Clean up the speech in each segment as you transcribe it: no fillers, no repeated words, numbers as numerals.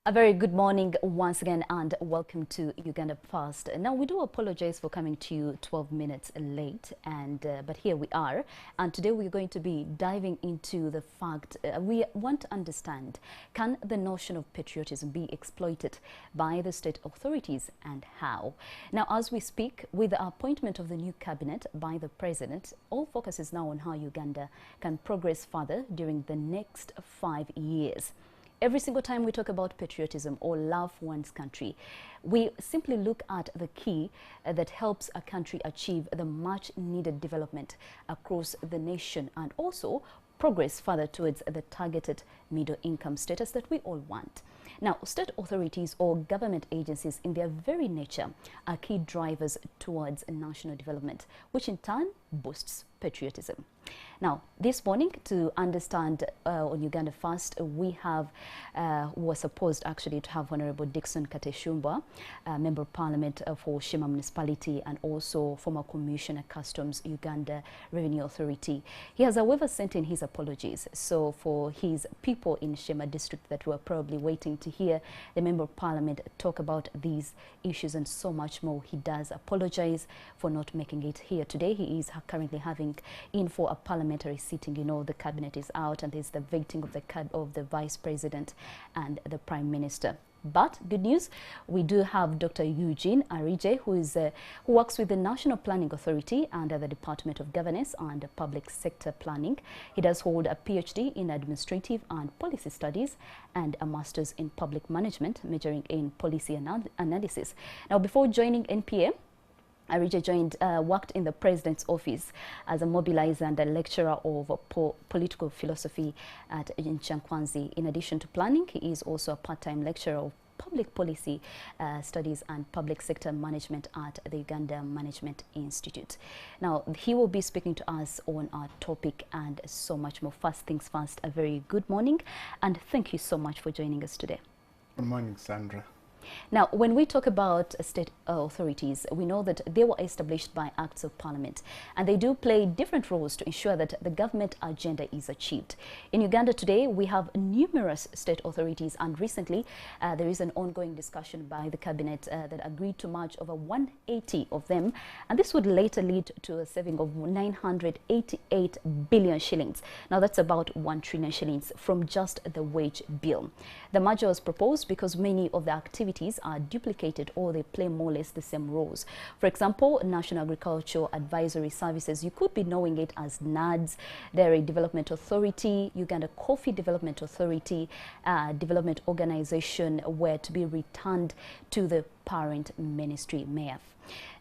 A very good morning once again and welcome to Uganda First. Now we do apologize for coming to you 12 minutes late but here we are, and today we're going to be diving into the fact we want to understand, can the notion of patriotism be exploited by the state authorities and how? Now as we speak, with the appointment of the new cabinet by the president, all focus is now on how Uganda can progress further during the next 5 years. Every single time we talk about patriotism or love for one's country, we simply look at the key that helps a country achieve the much needed development across the nation and also progress further towards the targeted middle income status that we all want. Now, state authorities or government agencies in their very nature are key drivers towards national development, which in turn boosts patriotism. Now, this morning, to understand on Uganda First, we have, was supposed actually to have Honorable Dickson Kateshumba, Member of Parliament for Shema Municipality and also former Commissioner Customs, Uganda Revenue Authority. He has, however, sent in his apologies. So for his people in Shema district that were probably waiting to hear the Member of Parliament talk about these issues and so much more, he does apologize for not making it here today. He is currently having in for a parliamentary sitting. You know, the cabinet is out and there's the vetting of the vice president and the prime minister. But good news, we do have Dr. Eugene Arije, who works with the National Planning Authority under the Department of Governance and Public Sector Planning. He does hold a PhD in Administrative and Policy Studies and a Master's in Public Management, majoring in Policy Analysis. Now, before joining NPA, Arije worked in the President's Office as a mobilizer and a lecturer of political philosophy in Chankwanzi. In addition to planning, he is also a part-time lecturer of public policy studies and public sector management at the Uganda Management Institute. Now, he will be speaking to us on our topic and so much more. First things first, a very good morning and thank you so much for joining us today. Good morning, Sandra. Now, when we talk about state authorities, we know that they were established by acts of parliament and they do play different roles to ensure that the government agenda is achieved. In Uganda today, we have numerous state authorities, and recently there is an ongoing discussion by the cabinet that agreed to merge over 180 of them, and this would later lead to a saving of 988 billion shillings. Now that's about 1 trillion shillings from just the wage bill. The merger was proposed because many of the activities are duplicated or they play more or less the same roles. For example, National Agricultural Advisory Services, you could be knowing it as NADS, Dairy Development Authority, Uganda Coffee Development Authority, Development Organization, were to be returned to the parent ministry, MEF.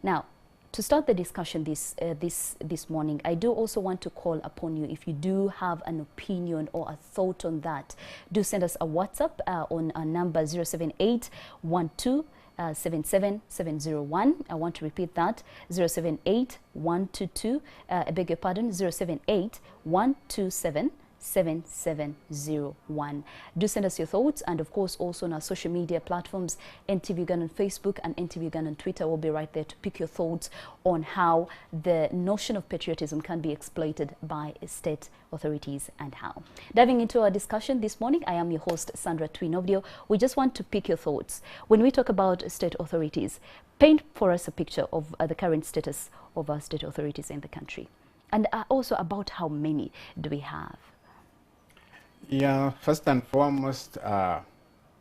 Now, to start the discussion this morning, I do also want to call upon you. If you do have an opinion or a thought on that, do send us a WhatsApp on our number 078 12 77701. I want to repeat that, 078 122, I beg your pardon, 078 127 7701. Do send us your thoughts, and of course also on our social media platforms, NTV Uganda on Facebook and NTV Uganda on Twitter. Will be right there to pick your thoughts on how the notion of patriotism can be exploited by state authorities and how. Diving into our discussion this morning, I am your host Sandra Twinobdio. We just want to pick your thoughts. When we talk about state authorities, paint for us a picture of the current status of our state authorities in the country, and also about how many do we have. Yeah, first and foremost,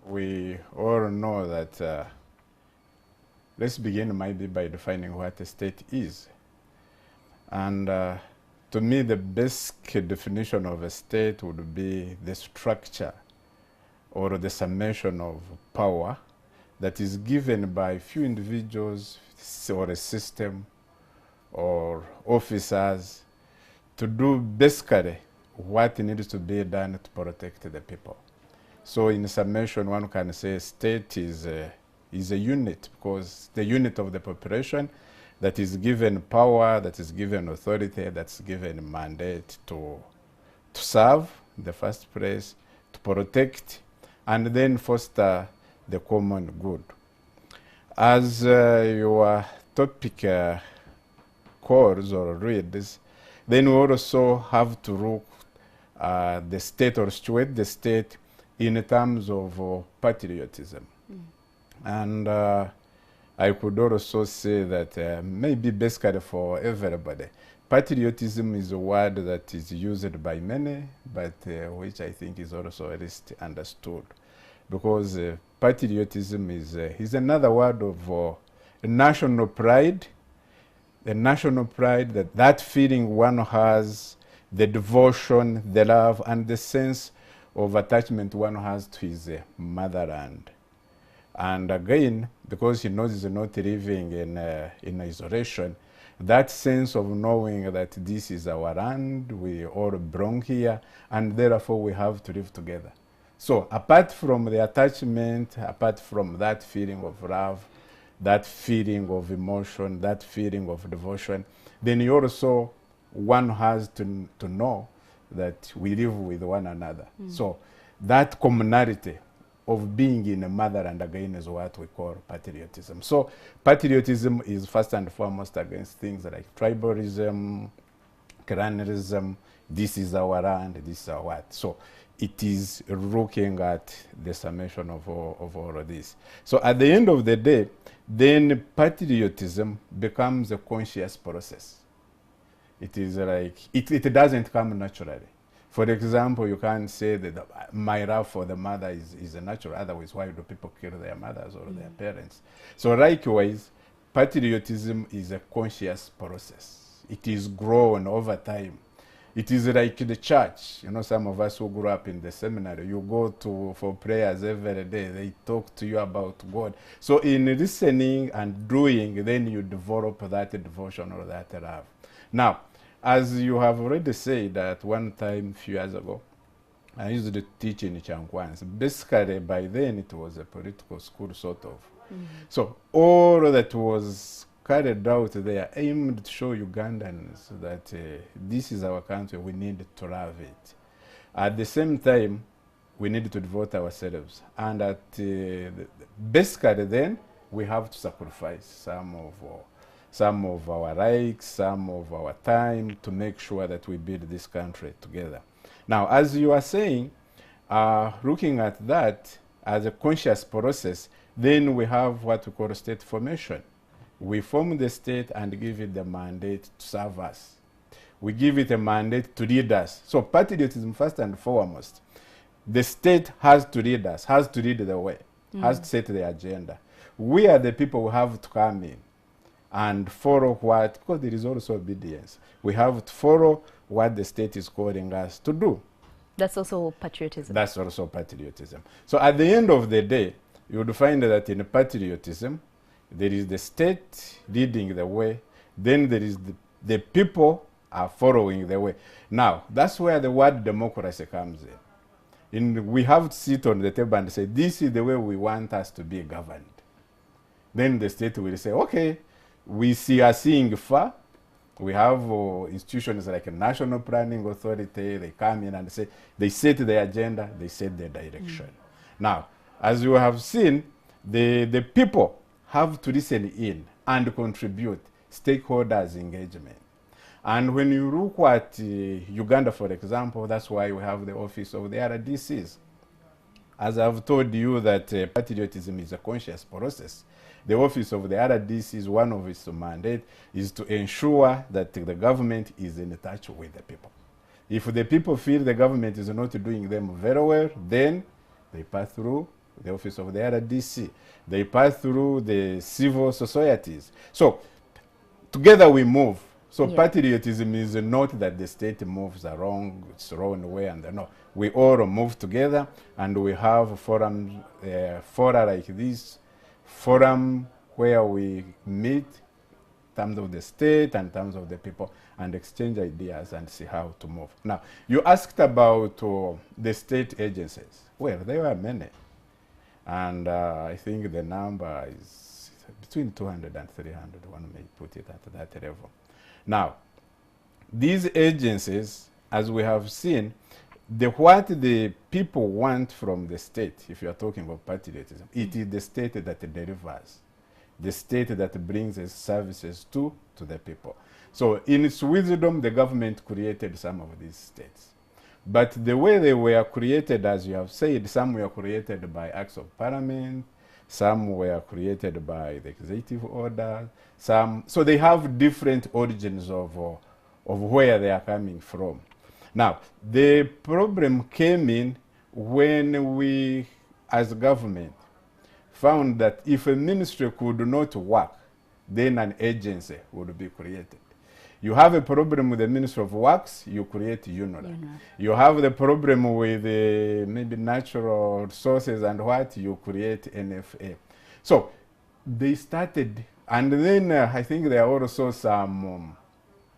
we all know that let's begin maybe by defining what a state is. And to me, the basic definition of a state would be the structure or the summation of power that is given by few individuals or a system or officers to do basically what needs to be done to protect the people. So in summation, one can say state is a unit, because the unit of the population that is given power, that is given authority, that's given mandate to serve in the first place, to protect, and then foster the common good. As your topic calls or reads, then we also have to look the state or situate the state in terms of patriotism. And I could also say that maybe basically for everybody, patriotism is a word that is used by many, but which I think is also at least understood. Because patriotism is another word of national pride, the national pride, that feeling one has, the devotion, the love, and the sense of attachment one has to his motherland. And again, because he knows he's not living in isolation, that sense of knowing that this is our land, we all belong here, and therefore we have to live together. So apart from the attachment, apart from that feeling of love, that feeling of emotion, that feeling of devotion, then you also, one has to know that we live with one another. So that commonality of being in a motherland again is what we call patriotism. So patriotism is first and foremost against things like tribalism, colonialism, this is our land, this is our what. So it is looking at the summation of all of this. So at the end of the day, then patriotism becomes a conscious process. It is like, it doesn't come naturally. For example, you can't say that my love for the mother is a natural, otherwise why do people kill their mothers or their parents? So likewise, patriotism is a conscious process. It is grown over time. It is like the church. You know, some of us who grew up in the seminary, you go for prayers every day. They talk to you about God. So in listening and doing, then you develop that devotion or that love. Now, as you have already said that one time a few years ago, I used to teach in Chankwan's. Basically, by then it was a political school, sort of. So all that was carried out there aimed to show Ugandans that this is our country, we need to love it. At the same time, we need to devote ourselves. And basically then, we have to sacrifice some of our rights, some of our time to make sure that we build this country together. Now, as you are saying, looking at that as a conscious process, then we have what we call state formation. We form the state and give it the mandate to serve us. We give it a mandate to lead us. So patriotism, first and foremost, the state has to lead us, has to lead the way, has to set the agenda. We are the people who have to come in and follow what, because there is also obedience. We have to follow what the state is calling us to do. That's also patriotism. That's also patriotism. So at the end of the day, you would find that in patriotism, there is the state leading the way, then there is the people are following the way. Now, that's where the word democracy comes in. We have to sit on the table and say, this is the way we want us to be governed. Then the state will say, okay, we are seeing far. We have institutions like a National Planning Authority. They come in and say, they set the agenda, they set the direction. Now, as you have seen, the people have to listen in and contribute, stakeholders engagement. And when you look at Uganda, for example, that's why we have the office of the RDCs. As I've told you that patriotism is a conscious process, the office of the RDCs, one of its mandate is to ensure that the government is in touch with the people. If the people feel the government is not doing them very well, then they pass through the office of the RDC. They pass through the civil societies. So together we move. So patriotism is not that the state moves along its own way, and no, we all move together, and we have fora like this, forum where we meet in terms of the state and in terms of the people and exchange ideas and see how to move. Now, you asked about the state agencies. Well, there were many. And I think the number is between 200 and 300, one may put it at that level. Now, these agencies, as we have seen, what the people want from the state, if you are talking about patriotism, it is the state that delivers, the state that brings its services to the people. So in its wisdom, the government created some of these states. But the way they were created, as you have said, some were created by acts of parliament, some were created by the executive order, so they have different origins of where they are coming from. Now, the problem came in when we, as government, found that if a ministry could not work, then an agency would be created. You have a problem with the Ministry of Works, you create UNRA. You have the problem with maybe natural resources and what, you create NFA. So they started, and then I think there are also some,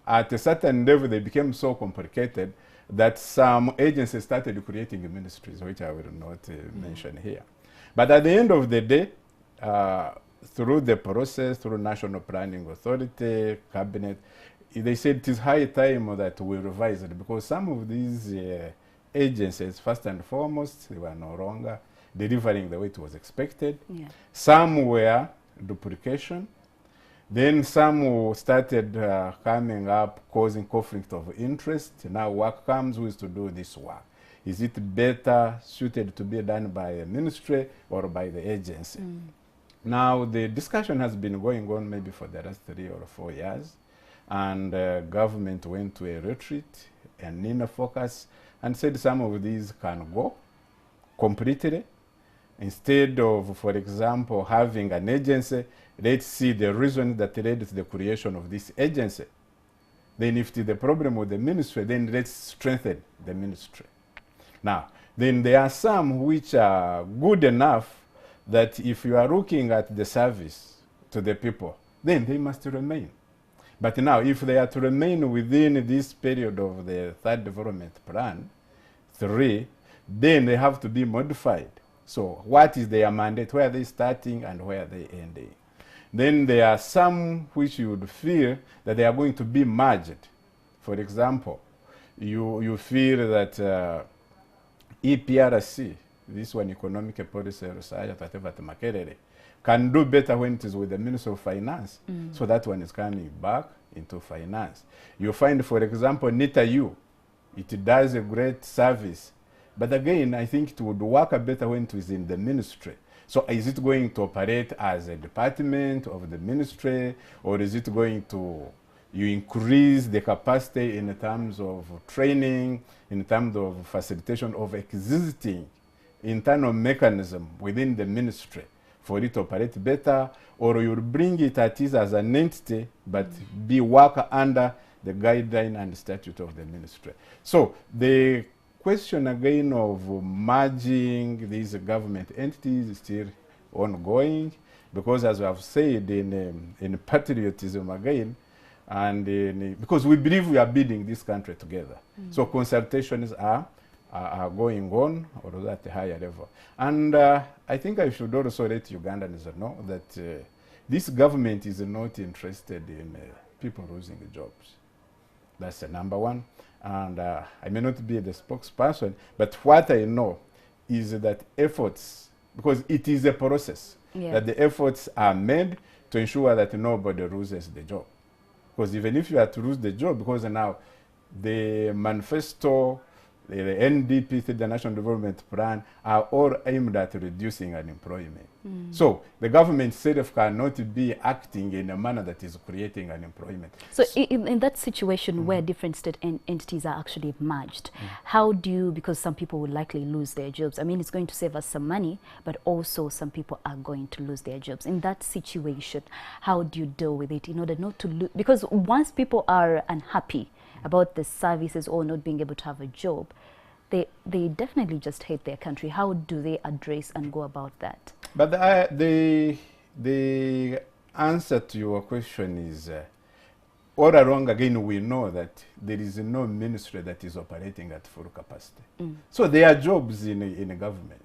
at a certain level they became so complicated that some agencies started creating ministries, which I will not mention here. But at the end of the day, through the process, through National Planning Authority, Cabinet, they said it is high time that we revise it, because some of these agencies, first and foremost, they were no longer delivering the way it was expected. Yeah. Some were duplication. Then some started coming up, causing conflict of interest. Now work comes, who is to do this work? Is it better suited to be done by a ministry or by the agency? Now the discussion has been going on maybe for the last 3 or 4 years. And government went to a retreat and inner focus and said some of these can go completely. Instead of, for example, having an agency, let's see the reason that led to the creation of this agency. Then if it is the problem with the ministry, then let's strengthen the ministry. Now, then there are some which are good enough that if you are looking at the service to the people, then they must remain. But now, if they are to remain within this period of the third development plan, 3, then they have to be modified. So what is their mandate? Where are they starting and where are they ending? Then there are some which you would feel that they are going to be merged. For example, you feel that EPRC, this one, Economic Policy Research at Makerere, can do better when it is with the Ministry of Finance. So that one is coming back into finance. You find, for example, NITA-U, it does a great service. But again, I think it would work better when it is in the ministry. So is it going to operate as a department of the ministry, or is it going to increase the capacity in terms of training, in terms of facilitation of existing internal mechanism within the ministry for it to operate better, or you'll bring it at least as an entity, but be work under the guideline and statute of the ministry. So the question again of merging these government entities is still ongoing, because as we have said in patriotism again, and because we believe we are building this country together. So consultations are going on, although at a higher level. And I think I should also let Ugandans know that this government is not interested in people losing jobs. That's the number one. And I may not be the spokesperson, but what I know is that efforts, because it is a process, that the efforts are made to ensure that nobody loses the job. Because even if you are to lose the job, because now the manifesto, the NDP, the National Development Plan, are all aimed at reducing unemployment. So the government itself cannot be acting in a manner that is creating unemployment. So in that situation where different state entities are actually merged, how do you, because some people will likely lose their jobs, I mean, it's going to save us some money, but also some people are going to lose their jobs. In that situation, how do you deal with it in order not to lose? Because once people are unhappy about the services or not being able to have a job, they definitely just hate their country. How do they address and go about that? But the answer to your question is, all along again, we know that there is no ministry that is operating at full capacity. So there are jobs in government.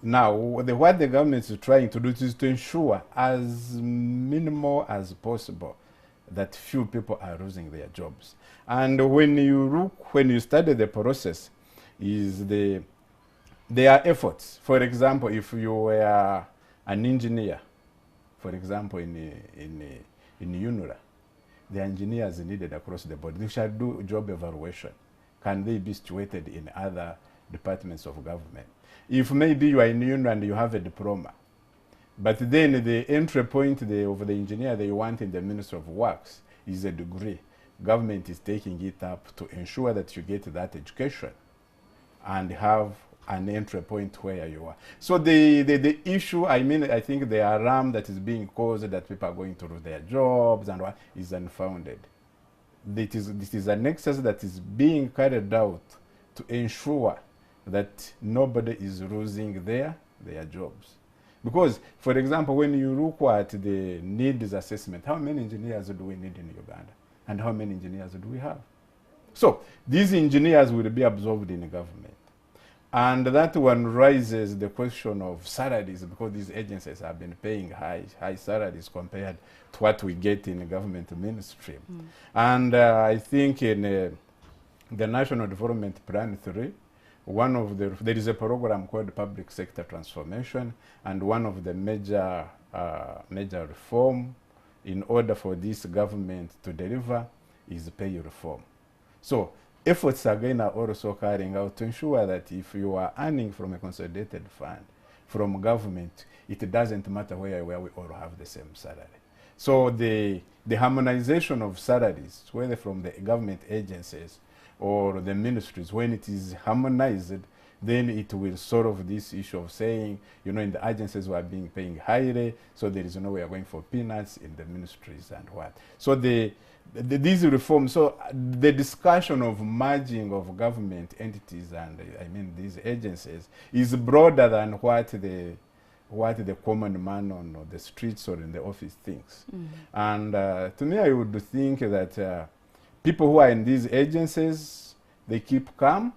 Now, what the government is trying to do is to ensure as minimal as possible that few people are losing their jobs. And when you study the process, there are efforts. For example, if you were an engineer, for example, in UNRA, the engineers needed across the board. They shall do job evaluation. can they be situated in other departments of government? If maybe you are in union and you have a diploma, but then the entry point of the engineer they want in the Ministry of Works is a degree, government is taking it up to ensure that you get that education and have an entry point where you are. So the issue, I mean, I think the alarm that is being caused that people are going to lose their jobs and what is unfounded. This is an exercise that is being carried out to ensure that nobody is losing their jobs. Because, for example, when you look at the needs assessment, how many engineers do we need in Uganda? And how many engineers do we have? So these engineers will be absorbed in the government. And that one raises the question of salaries, because these agencies have been paying high salaries compared to what we get in the government ministry. And I think in the National Development Plan 3, there is a program called Public Sector Transformation, and one of the major reform in order for this government to deliver is pay reform. So efforts again are also carrying out to ensure that if you are earning from a consolidated fund, from government, it doesn't matter where we all have the same salary. So the harmonization of salaries, whether from the government agencies or the ministries, when it is harmonized, then it will solve this issue of saying, you know, in the agencies we are paying highly, so there is no way we are going for peanuts in the ministries and what. So these reforms, so the discussion of merging of government entities and I mean these agencies is broader than what the common man on the streets or in the office thinks. And to me, I would think that people who are in these agencies, they keep calm.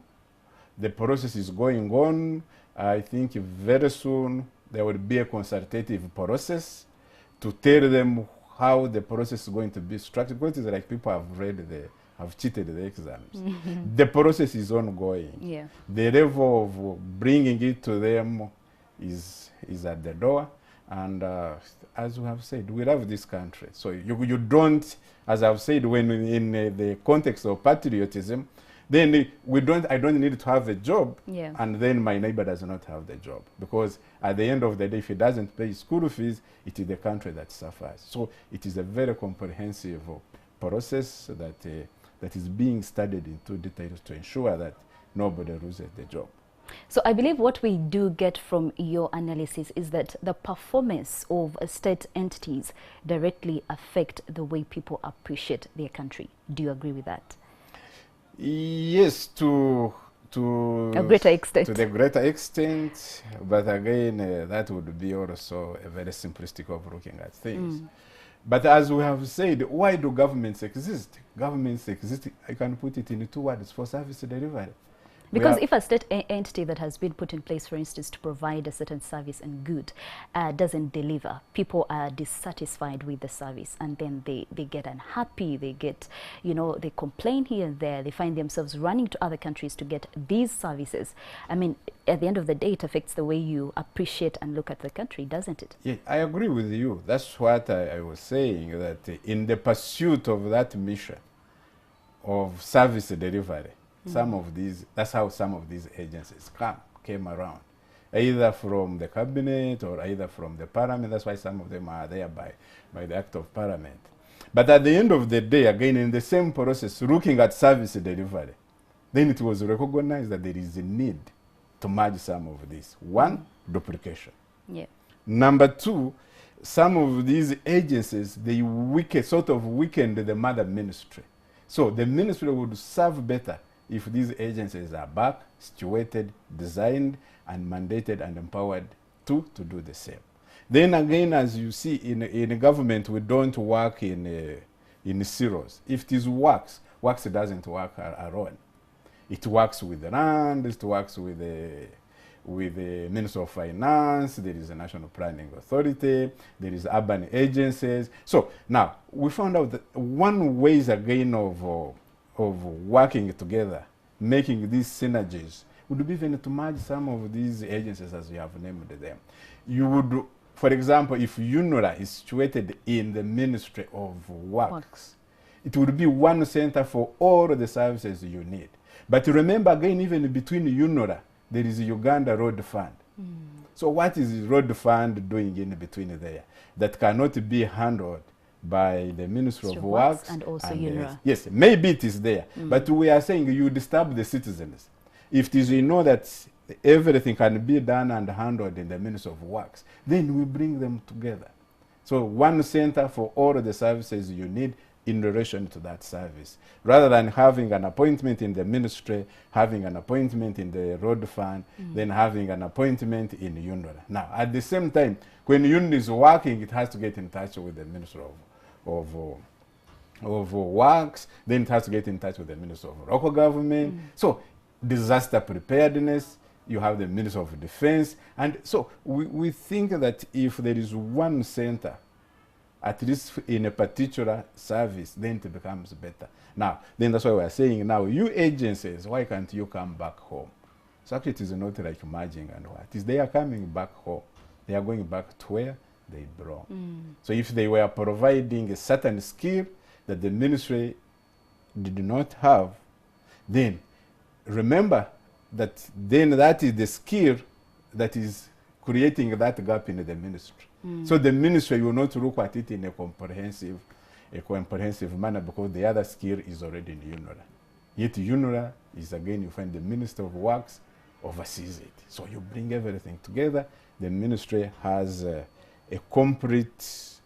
The process is going on. I think very soon there will be a consultative process to tell them how the process is going to be structured. Because it's like people have cheated the exams. The process is ongoing. Yeah. The level of bringing it to them is at the door. And as we have said, we love this country. So you don't, as I've said, when in the context of patriotism, then I don't need to have a job, and then my neighbor does not have the job. Because at the end of the day, if he doesn't pay school fees, it is the country that suffers. So it is a very comprehensive process that is being studied into details to ensure that nobody loses the job. So I believe what we do get from your analysis is that the performance of state entities directly affect the way people appreciate their country. Do you agree with that? Yes, to a greater extent. To the greater extent, but again, that would be also a very simplistic of looking at things. But as we have said, why do governments exist? Governments exist, I can put it in two words, for service delivery. Because if a state entity that has been put in place, for instance, to provide a certain service and good doesn't deliver, people are dissatisfied with the service, and then they get unhappy, they get, you know, they complain here and there, they find themselves running to other countries to get these services. I mean, at the end of the day, it affects the way you appreciate and look at the country, doesn't it? Yeah, I agree with you. That's what I was saying, that in the pursuit of that mission of service delivery, that's how some of these agencies came around, either from the cabinet or either from the parliament. That's why some of them are there by the act of parliament. But at the end of the day, again, in the same process, looking at service delivery, then it was recognized that there is a need to merge some of this. One, duplication. Yeah. Number two, some of these agencies, they sort of weakened the mother ministry. So the ministry would serve better if these agencies are back, situated, designed, and mandated and empowered to do the same. Then again, as you see, in government, we don't work in silos. If it is works doesn't work alone. It works with the land, it works with the Ministry of Finance, there is a National Planning Authority, there is urban agencies. So now, we found out that one way is again of working together, making these synergies, would be even to merge some of these agencies as you have named them. You would, for example, if UNRWA is situated in the Ministry of Works, it would be one center for all the services you need. But remember again, even between UNORA, there is a Uganda Road Fund. So what is the Road Fund doing in between there that cannot be handled by the Ministry of Works and also UNORA? Yes, maybe it is there, but we are saying you disturb the citizens. If it is you know that everything can be done and handled in the Ministry of Works, then we bring them together. So one center for all the services you need in relation to that service, rather than having an appointment in the ministry, having an appointment in the road fund, then having an appointment in UNORA. Now, at the same time, when UNORA is working, it has to get in touch with the Ministry of Works, then it has to get in touch with the Ministry of Local Government. So, disaster preparedness, you have the Ministry of Defense. And so, we think that if there is one center, at least in a particular service, then it becomes better. Now, then that's why we're saying now, you agencies, why can't you come back home? So actually it is not like merging and what. It is they are coming back home. They are going back to where they belong. So if they were providing a certain skill that the ministry did not have, then remember that then that is the skill that is creating that gap in the ministry. So the ministry will not look at it in a comprehensive manner because the other skill is already in UNORA. Yet UNORA is again, you find the Minister of Works oversees it. So you bring everything together. The ministry has a complete,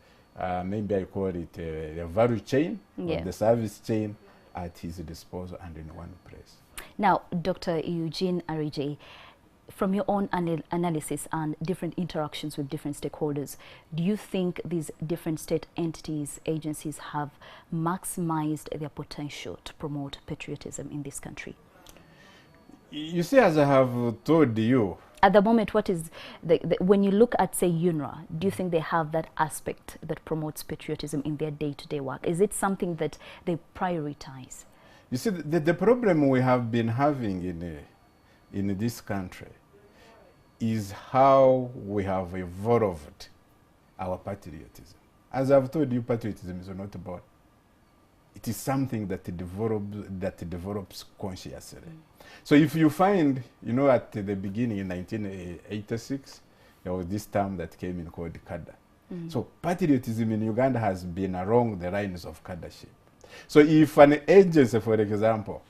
maybe I call it a value chain, of the service chain at his disposal and in one place. Now, Dr. Eugene Arije, from your own analysis and different interactions with different stakeholders, do you think these different state entities, agencies have maximized their potential to promote patriotism in this country? You see, as I have told you, at the moment, what is when you look at, say, UNRWA, do you think they have that aspect that promotes patriotism in their day-to-day work? Is it something that they prioritize? You see, the problem we have been having in this country is how we have evolved our patriotism. As I've told you, patriotism is not about. It is something that develops consciously. So if you find, you know, at the beginning in 1986, there was this term that came in called cadre. So patriotism in Uganda has been along the lines of cadreship. So if an agency, for example,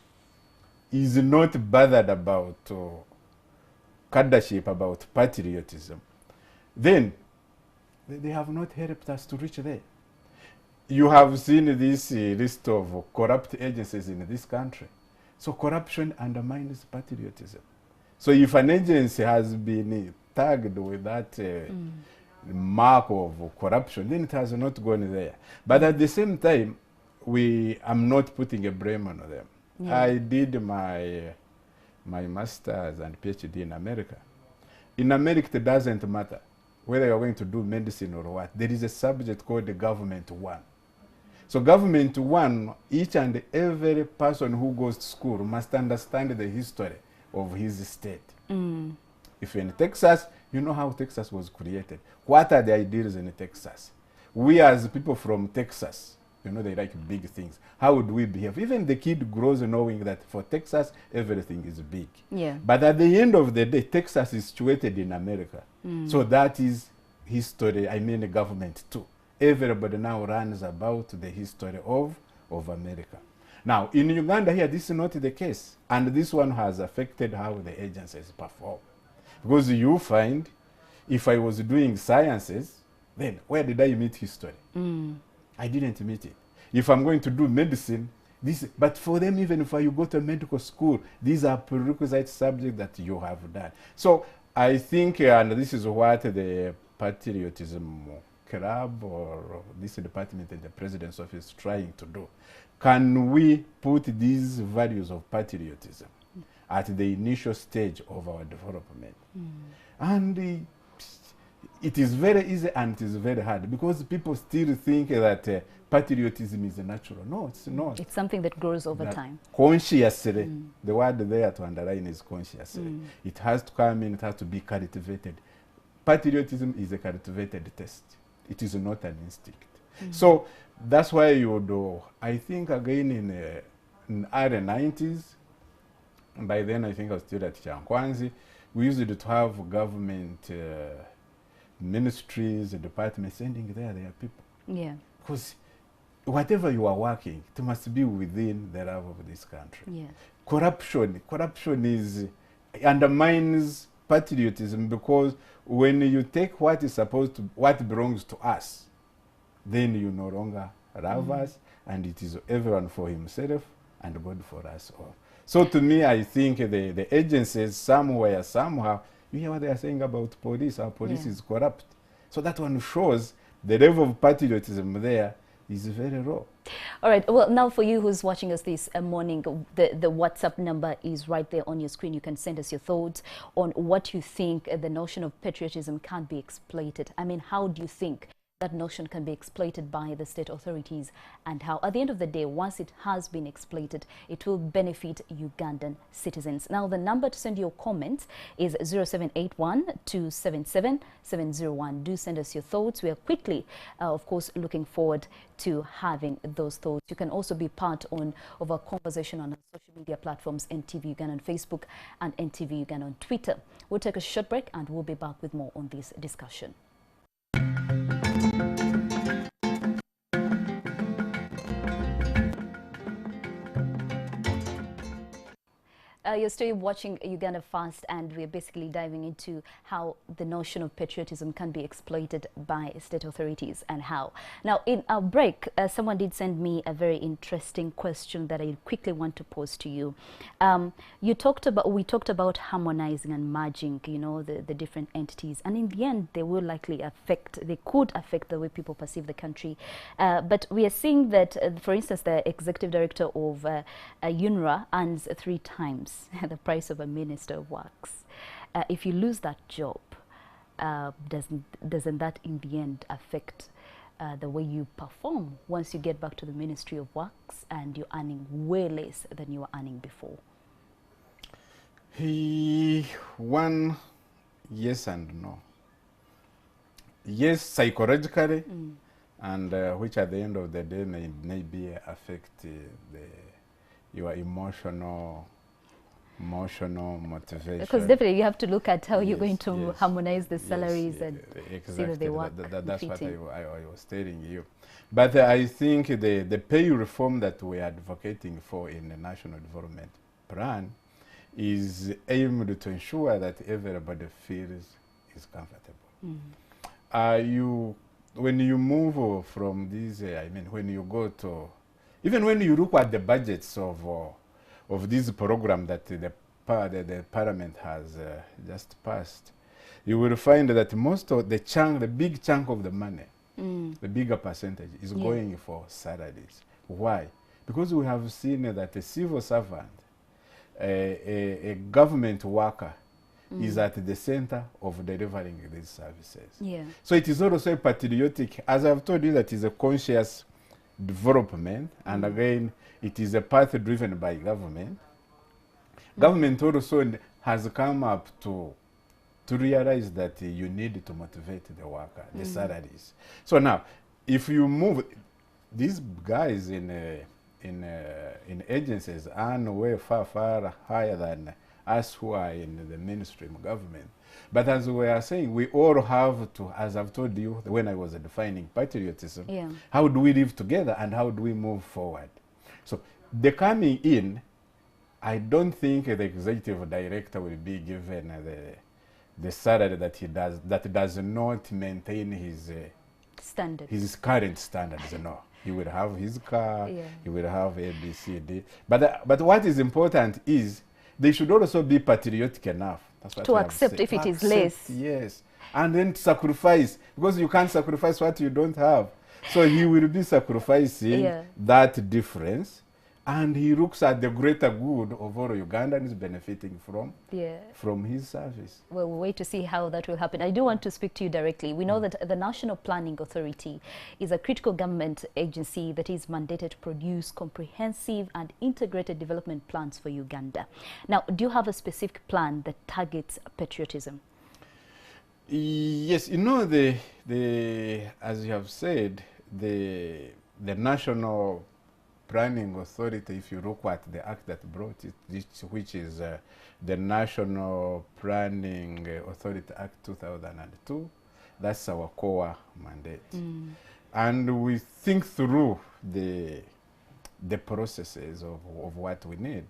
is not bothered about cadreship, about patriotism, then they have not helped us to reach there. You have seen this list of corrupt agencies in this country. So corruption undermines patriotism. So if an agency has been tagged with that mark of corruption, then it has not gone there. But at the same time, I'm not putting a blame on them. Yeah. I did my master's and PhD in America. In America, it doesn't matter whether you're going to do medicine or what. There is a subject called the Government 1. So Government 1, each and every person who goes to school must understand the history of his state. If you're in Texas, you know how Texas was created. What are the ideals in Texas? We as people from Texas, you know, they like big things. How would we behave? Even the kid grows knowing that for Texas, everything is big. Yeah. But at the end of the day, Texas is situated in America. So that is history, I mean the government too. Everybody now runs about the history of America. Now, in Uganda here, this is not the case. And this one has affected how the agencies perform. Because you find, if I was doing sciences, then where did I meet history? I didn't meet it. If I'm going to do medicine, but for them, even if you go to medical school, these are prerequisite subjects that you have done. So I think, and this is what the patriotism club or this department in the president's office is trying to do. Can we put these values of patriotism at the initial stage of our development? And it is very easy and it is very hard because people still think that patriotism is natural. No, it's not. It's something that grows over time. Consciously. The word there to underline is consciously. It has to come in, it has to be cultivated. Patriotism is a cultivated taste. It is not an instinct. So that's why you would, I think again in early 90s, By then, I think I was still at Chankwanzi. We used to have government ministries, departments sending their people. Yeah. Because whatever you are working, it must be within the love of this country. Yeah. Corruption is undermines patriotism, because when you take what is supposed to, what belongs to us, then you no longer love us, and it is everyone for himself and God for us all. So to me, I think the agencies somewhere, somehow, you hear what they are saying about police. Our police is corrupt. So that one shows the level of patriotism there is very low. All right. Well, now for you who's watching us this morning, the WhatsApp number is right there on your screen. You can send us your thoughts on what you think the notion of patriotism can be exploited. I mean, how do you think that notion can be exploited by the state authorities, and how, at the end of the day, once it has been exploited, it will benefit Ugandan citizens? Now, the number to send your comments is 0781-277-701. Do send us your thoughts. We are quickly, of course, looking forward to having those thoughts. You can also be part of our conversation on our social media platforms, NTV Uganda on Facebook and NTV Uganda on Twitter. We'll take a short break and we'll be back with more on this discussion. You're still watching Uganda First, and we're basically diving into how the notion of patriotism can be exploited by state authorities and how. Now, in our break, someone did send me a very interesting question that I quickly want to pose to you. We talked about harmonizing and merging, you know, the different entities, and in the end, they could affect the way people perceive the country. But we are seeing that, for instance, the executive director of UNRWA earns 3 times the price of a minister of works. If you lose that job, doesn't that in the end affect the way you perform once you get back to the Ministry of Works and you're earning way less than you were earning before? One, yes and no. Yes, psychologically, and which at the end of the day maybe affect your emotional motivation. Because definitely you have to look at how you're going to harmonize the salaries and exactly. see that they work. That's what I was telling you. But I think the pay reform that we are advocating for in the National Development Plan is aimed to ensure that everybody feels is comfortable. When you move from these, when you go to, even when you look at the budgets of this program that the Parliament has just passed, you will find that most of the big chunk of the money, the bigger percentage, is going for salaries. Why? Because we have seen that a civil servant, a government worker, is at the center of delivering these services. So it is also patriotic, as I've told you, that is a conscious development, and again, it is a path driven by government. Government also has come up to realize that you need to motivate the worker, the salaries. So now, if you move, these guys in agencies earn way far higher than us who are in the mainstream government. But as we are saying, we all have to, as I've told you when I was defining patriotism, how do we live together and how do we move forward? So the coming in, I don't think the executive director will be given the salary that he does, that does not maintain his standards, his current standards. No, he will have his car, he will have A, B, C, D. But what is important is they should also be patriotic enough. That's what to accept if it is less. Yes, and then sacrifice, because you can't sacrifice what you don't have. So he will be sacrificing that difference, and he looks at the greater good of all Ugandans benefiting from his service. Well, we'll wait to see how that will happen. I do want to speak to you directly. We know that the National Planning Authority is a critical government agency that is mandated to produce comprehensive and integrated development plans for Uganda. Now, do you have a specific plan that targets patriotism? Yes, you know, as you have said, the National planning authority, if you look at the act that brought it, which is the National Planning Authority Act 2002, that's our core mandate. And we think through the processes of what we need.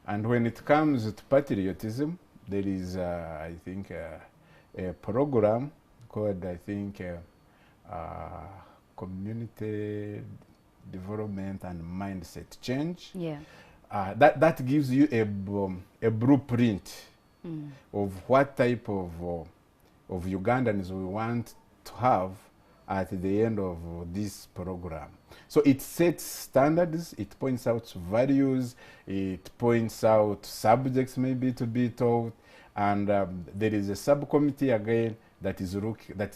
And when it comes to patriotism, there is, I think, a program called, I think, Community Development and Mindset Change. Yeah. That gives you a blueprint of what type of Ugandans we want to have at the end of this program. So it sets standards, it points out values, it points out subjects maybe to be taught, and there is a subcommittee again that is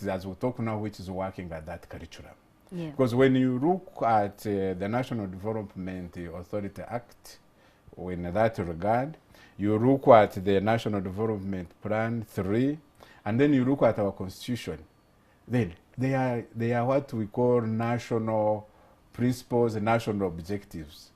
as we talk now, which is working at that curriculum. Yeah. Because when you look at the National Development Authority Act, in that regard, you look at the National Development Plan 3, and then you look at our Constitution, then they are what we call national principles and national objectives.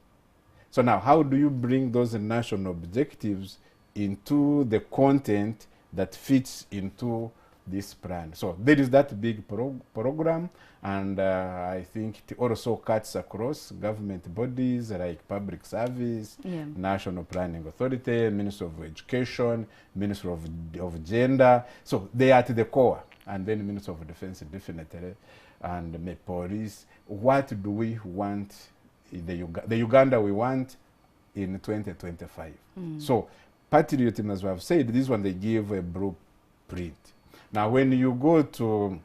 So now, how do you bring those national objectives into the content that fits into this plan? So there is that big program, and I think it also cuts across government bodies like Public Service, National Planning Authority, Ministry of Education, Ministry of Gender. So they are at the core, and then Ministry of Defense definitely, and the police. What do we want in the Uganda we want in 2025? So patriotism, as we have said, this one they give a blueprint. Now, when you go to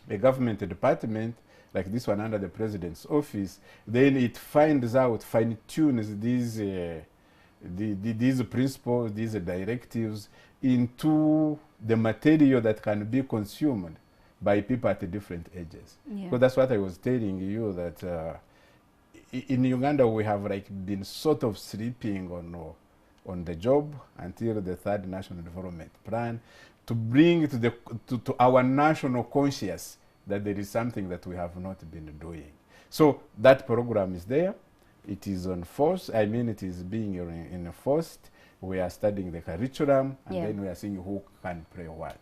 a government department, like this one under the president's office, then it finds out, fine-tunes these principles, these directives into the material that can be consumed by people at different ages. Yeah. So that's what I was telling you, that in Uganda we have like been sort of sleeping on the job until the third National Development Plan, to bring to our national conscious that there is something that we have not been doing. So that program is there. It is on force. I mean, it is being enforced. We are studying the curriculum, and then we are seeing who can play what.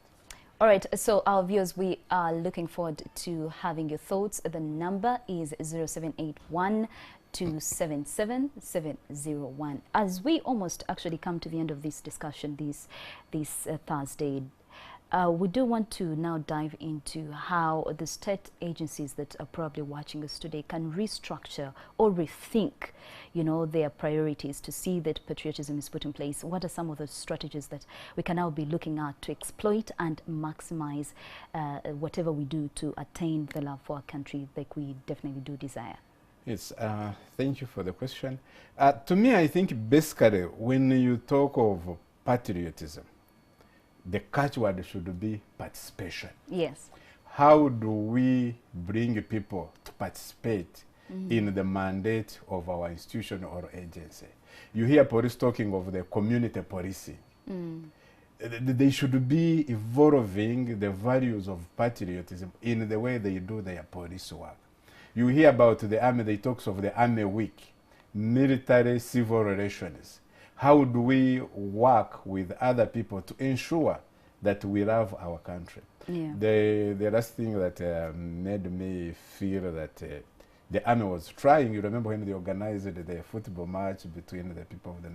All right, so our viewers, we are looking forward to having your thoughts. The number is 0781 277 701. As we almost actually come to the end of this discussion this Thursday, we do want to now dive into how the state agencies that are probably watching us today can restructure or rethink, you know, their priorities to see that patriotism is put in place. What are some of the strategies that we can now be looking at to exploit and maximize whatever we do to attain the love for our country that we definitely do desire? Yes, thank you for the question. To me, I think basically when you talk of patriotism, the catchword should be participation. Yes. How do we bring people to participate in the mandate of our institution or agency? You hear police talking of the community policing. They should be evolving the values of patriotism in the way they do their police work. You hear about the army, they talk of the Army Week, military-civil relations. How do we work with other people to ensure that we love our country? Yeah. The last thing that made me feel that the army was trying, you remember when they organized the football match between the people of the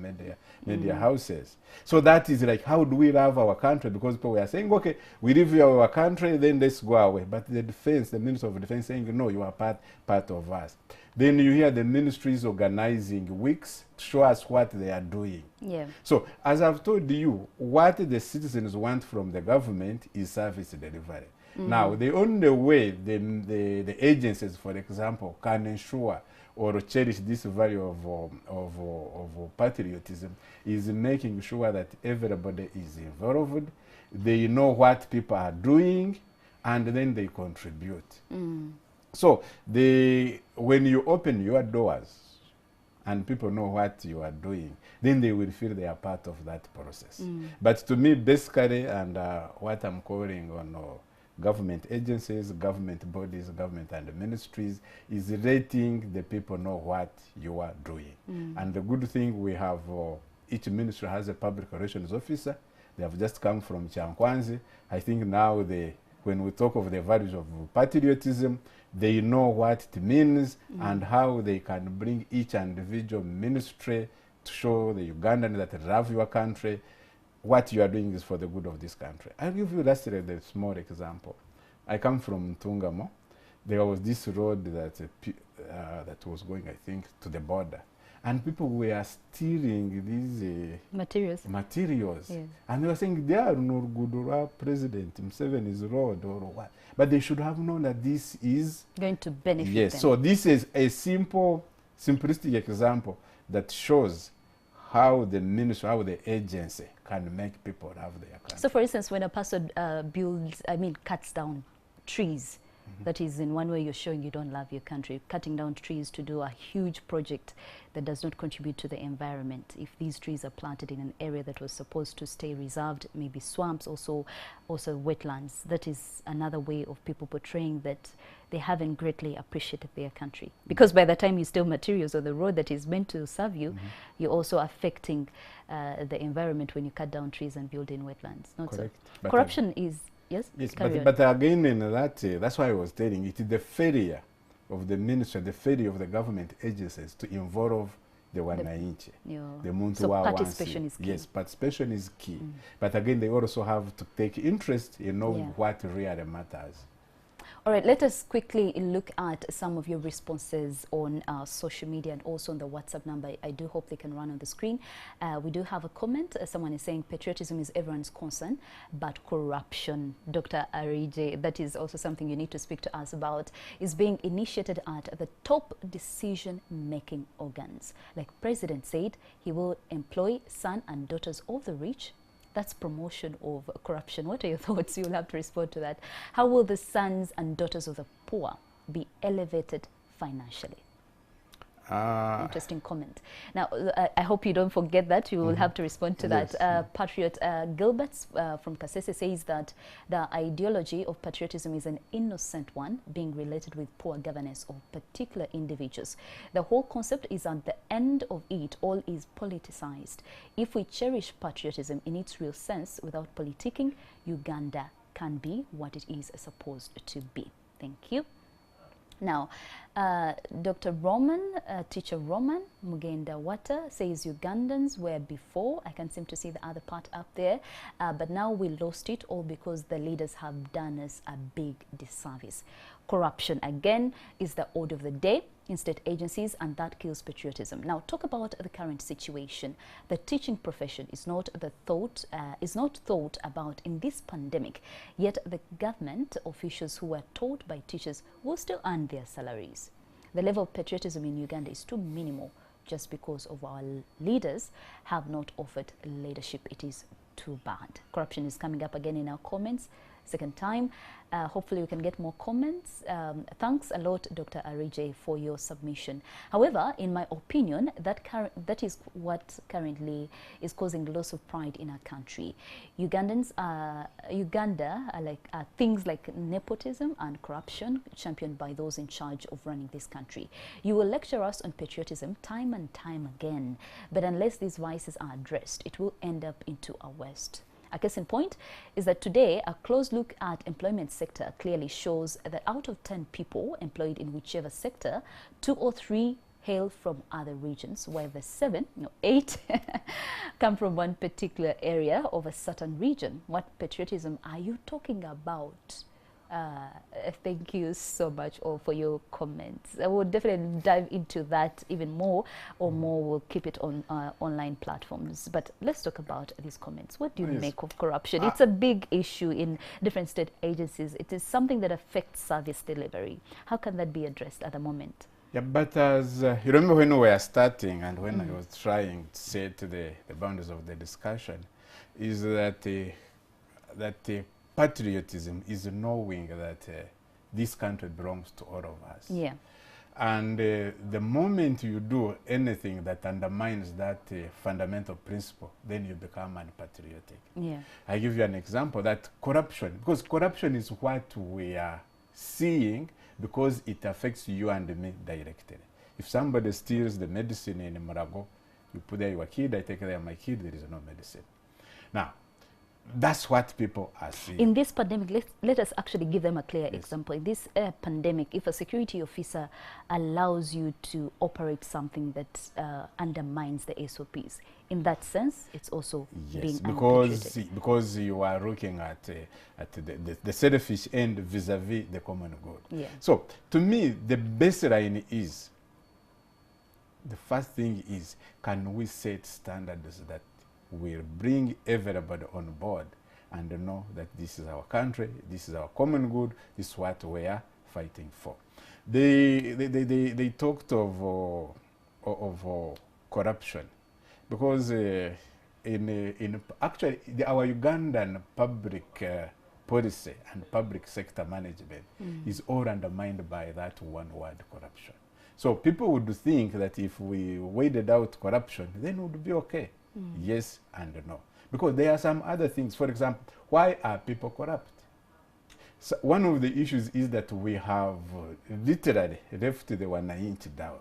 media houses. So that is like, how do we love our country? Because people were saying, okay, we leave our country, then let's go away. But the defense, the Minister of Defense saying, no, you are part of us. Then you hear the ministries organizing weeks to show us what they are doing. Yeah. So as I've told you, what the citizens want from the government is service delivery. Now, the only way the agencies, for example, can ensure or cherish this value of patriotism is making sure that everybody is involved, they know what people are doing, and then they contribute. So when you open your doors and people know what you are doing, then they will feel they are part of that process. But to me, basically, and what I'm calling on government agencies, government bodies, government and ministries, is letting the people know what you are doing. And the good thing, we have, each ministry has a public relations officer. They have just come from Chankwanzi. I think now when we talk of the values of patriotism, they know what it means and how they can bring each individual ministry to show the Ugandans that love your country, what you are doing is for the good of this country. I'll give you lastly the small example. I come from Tungamo. There was this road that was going, I think, to the border. And people were stealing these materials. Yes. And they were saying, they are no good President Museveni's road or what. But they should have known that this is going to benefit them. So this is a simplistic example that shows how the ministry, how the agency can make people love their country. So for instance, when a person cuts down trees, that is, in one way you're showing you don't love your country. Cutting down trees to do a huge project that does not contribute to the environment. If these trees are planted in an area that was supposed to stay reserved, maybe swamps, also wetlands, that is another way of people portraying that they haven't greatly appreciated their country. Because by the time you steal materials on the road that is meant to serve you, you're also affecting the environment when you cut down trees and build in wetlands. Not Correct. so. But Corruption is... Yes, but again, in that's why I was telling it is the failure of the ministry, the failure of the government agencies to involve the Wananchi, the Muntu so wa participation wansi. is key. Yes, participation is key. But again, they also have to take interest in knowing what really matters. All right, let us quickly look at some of your responses on social media and also on the WhatsApp number. I do hope they can run on the screen. We do have a comment. Someone is saying patriotism is everyone's concern, but corruption, Dr. Arije, that is also something you need to speak to us about, is being initiated at the top decision-making organs. Like President said, he will employ sons and daughters of the rich. That's promotion of corruption. What are your thoughts? You'll have to respond to that. How will the sons and daughters of the poor be elevated financially? Interesting comment. Now, I hope you don't forget that. You will have to respond to that. Patriot Gilbert from Kasese says that the ideology of patriotism is an innocent one, being related with poor governance of particular individuals. The whole concept is at the end of it, all is politicized. If we cherish patriotism in its real sense, without politicking, Uganda can be what it is supposed to be. Thank you. Now, Dr. Roman, teacher Roman Mugenda Wata says Ugandans were before. I can seem to see the other part up there. But now we lost it all because the leaders have done us a big disservice. Corruption, again, is the order of the day in state agencies, and that kills patriotism. Now, talk about the current situation. The teaching profession is not thought about in this pandemic, yet the government officials who were taught by teachers will still earn their salaries. The level of patriotism in Uganda is too minimal just because of our leaders have not offered leadership. It is too bad. Corruption is coming up again in our comments. Second time. Hopefully we can get more comments. Thanks a lot, Dr. Arije, for your submission. However, in my opinion, that is what currently is causing loss of pride in our country. Uganda are things like nepotism and corruption championed by those in charge of running this country. You will lecture us on patriotism time and time again, but unless these vices are addressed, it will end up into our West. A case in point is that today a close look at employment sector clearly shows that out of 10 people employed in whichever sector, 2 or 3 hail from other regions, while the 8 come from one particular area of a certain region. What patriotism are you talking about? Thank you so much all for your comments. I will definitely dive into that even more, or more we'll keep it on online platforms. But let's talk about these comments. What do you make of corruption? It's a big issue in different state agencies. It is something that affects service delivery. How can that be addressed at the moment? Yeah, but as you remember when we were starting and when I was trying to set the boundaries of the discussion, is that patriotism is knowing that this country belongs to all of us. Yeah. And the moment you do anything that undermines that fundamental principle, then you become unpatriotic. Yeah. I give you an example, that corruption, because corruption is what we are seeing because it affects you and me directly. If somebody steals the medicine in Marago, you put there your kid, I take there my kid, there is no medicine. Now, that's what people are seeing. In this pandemic, let us actually give them a clear Yes. example. In this pandemic, if a security officer allows you to operate something that undermines the SOPs, in that sense, it's also being unpatriotic. Because you are looking at the selfish end vis-a-vis the common good. Yeah. So, to me, the baseline is, the first thing is, can we set standards that will bring everybody on board and know that this is our country, this is our common good, this is what we are fighting for. They talked of corruption because actually our Ugandan public policy and public sector management is all undermined by that one word, corruption. So people would think that if we weeded out corruption, then it would be okay. Yes and no. Because there are some other things. For example, why are people corrupt? So one of the issues is that we have literally left the 1 inch down.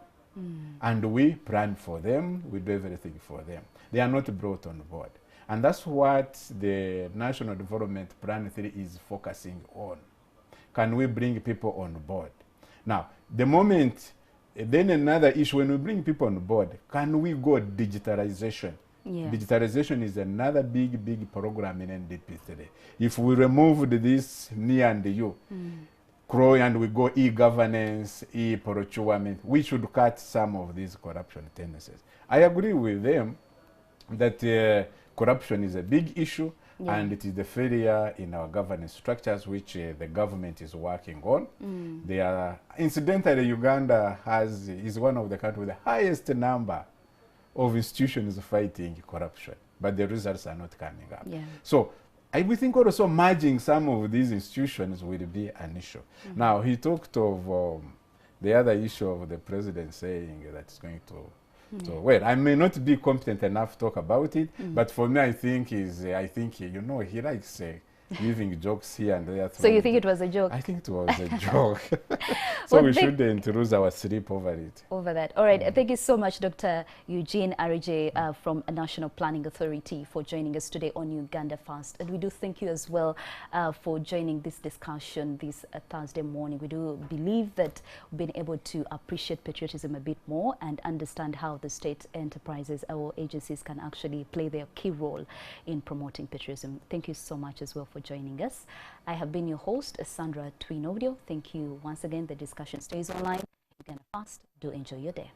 And we plan for them, we do everything for them. They are not brought on board. And that's what the National Development Plan 3 is focusing on. Can we bring people on board? Now, the moment, then another issue, when we bring people on board, can we go digitalization? Yeah. Digitalization is another big program in NDP today. If we removed this me and you, and we go e-governance, e-procurement, we should cut some of these corruption tendencies. I agree with them that corruption is a big issue, and it is the failure in our governance structures which the government is working on. They are, incidentally, Uganda is one of the countries with the highest number of institutions fighting corruption, but the results are not coming up. Yeah. So we think also merging some of these institutions will be an issue. Now, he talked of the other issue of the president saying that it's going to, well, I may not be competent enough to talk about it, but for me, I think you know, he likes giving jokes here and there. So you think it was a joke? I think it was a joke. So well, we shouldn't lose our sleep over it. Over that. All right. Thank you so much, Dr. Eugene Arije from National Planning Authority, for joining us today on Uganda First. And we do thank you as well for joining this discussion this Thursday morning. We do believe that we've been able to appreciate patriotism a bit more and understand how the state enterprises or agencies can actually play their key role in promoting patriotism. Thank you so much as well for joining us. I have been your host, Sandra Twinodio. Thank you once again. The discussion stays online. Uganda First. Do enjoy your day.